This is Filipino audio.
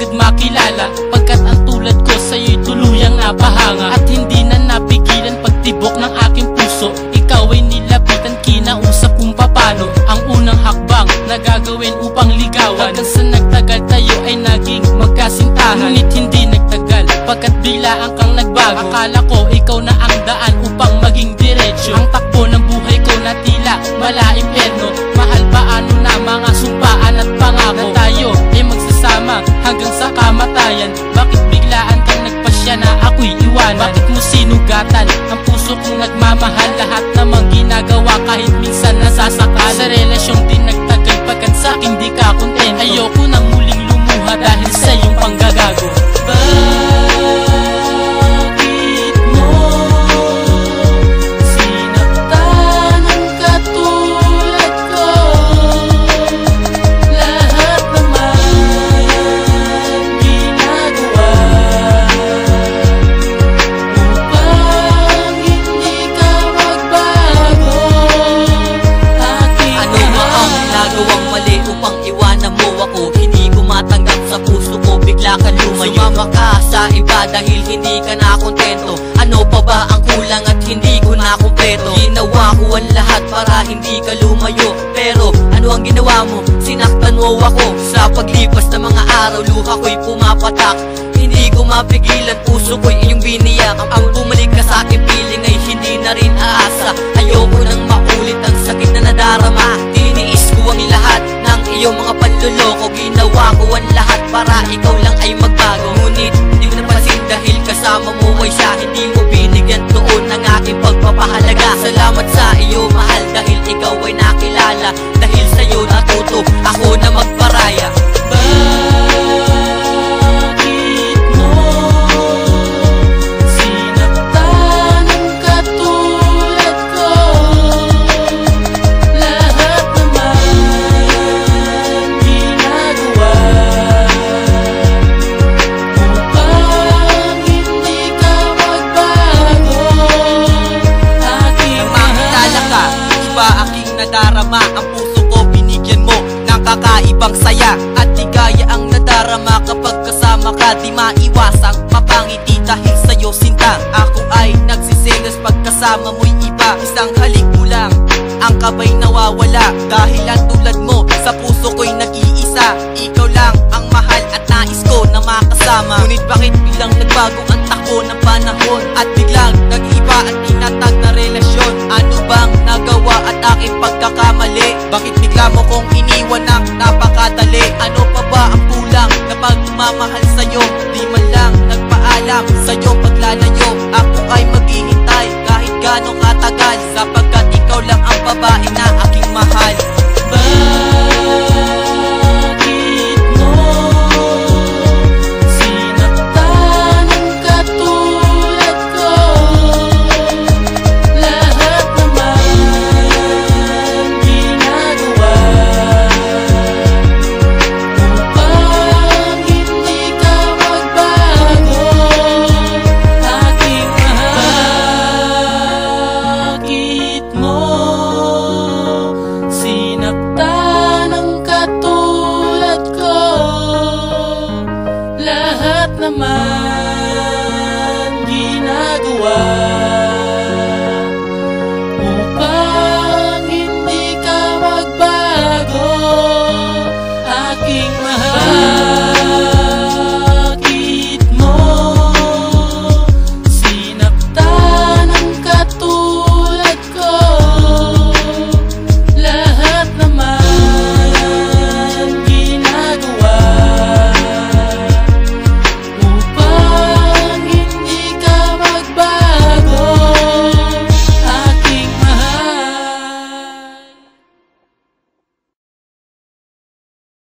agad makilala, pagkat ang tulad ko sa'yo'y tuluyang napahanga. At hindi na napigilan pagtibok ng aking puso, ikaw ay nilapitan, kinausap kung papano ang unang hakbang na gagawin upang ligawan. Hanggang sa nagtagal tayo ay naging magkasintahan, ngunit hindi nagtagal pagkat biglaan kang nagbago. Akala ko ikaw na ang daan upang maging diretsyo, ang takbo ng buhay ko na tila mala-impyerno. Mahal, paano na mga sumpaan at pangako na tayo ay magsasama hanggang sa kamatayan? Bakit biglaan kang nagpasya na ako'y iwanan? Bakit mo sinugatan ang puso kong nagmamahal? Lahat namang ginagawa kahit minsan nasasakal. Sa relasyong din nagtagal pagkat sa'king di ka kontent. Ayoko nang muling lumuha dahil sa iyong panggagago. Sumama ka sa iba dahil hindi ka na kontento. Ano pa ba ang kulang at hindi ko na kumpleto? Ginawa ko ang lahat para hindi ka lumayo, pero ano ang ginawa mo? Sinaktan mo ako. Sa paglipas ng mga araw, luha ko'y pumapatak. Hindi ko mapigilan, puso ko'y iyong biniyak. Ang bumalik ka sa aking piling ay hindi na rin aasa. Ayoko nang maulit ang sakit na nadarama. Tiniis ko ang lahat ng iyong mga panluloko. Ginawa ko ang lahat para ikaw lang ay magbago, ngunit hindi mo napansin dahil kasama mo ay siya. Hindi mo binigyan tuon ng aking pagpapahalaga. Salamat sa iyo mahal dahil ikaw ay nakilala. Dahil sa'yo natuto ako na magparaya. Nadarama ang puso ko, binigyan mo ng kakaibang saya. At di gaya ang nadarama kapag kasama ka. Di maiwasang mapangiti dahil sa'yo sinta. Ako ay nagsiselos pag kasama mo'y iba. Isang halik mo lang, ang kabay nawawala. Dahil ang tulad mo, sa puso ko'y nag-iisa. Ikaw lang ang mahal at nais ko na makasama. Ngunit bakit bilang nagbago ang takbo ng panahon? At biglang nag-iba at tinatag na relasyon. Ano bang nagawa at aking pagkakamali? Bakit bigla mo kong iniwan ng napakadali? Ano pa ba ang kulang na pagmamahal sa'yo? Di man lang nagpaalam sa'yo paglalayo. Ako ay maghihintay kahit gano'ng katagal, sapagkat ikaw lang ang babae na aking mahal. Naman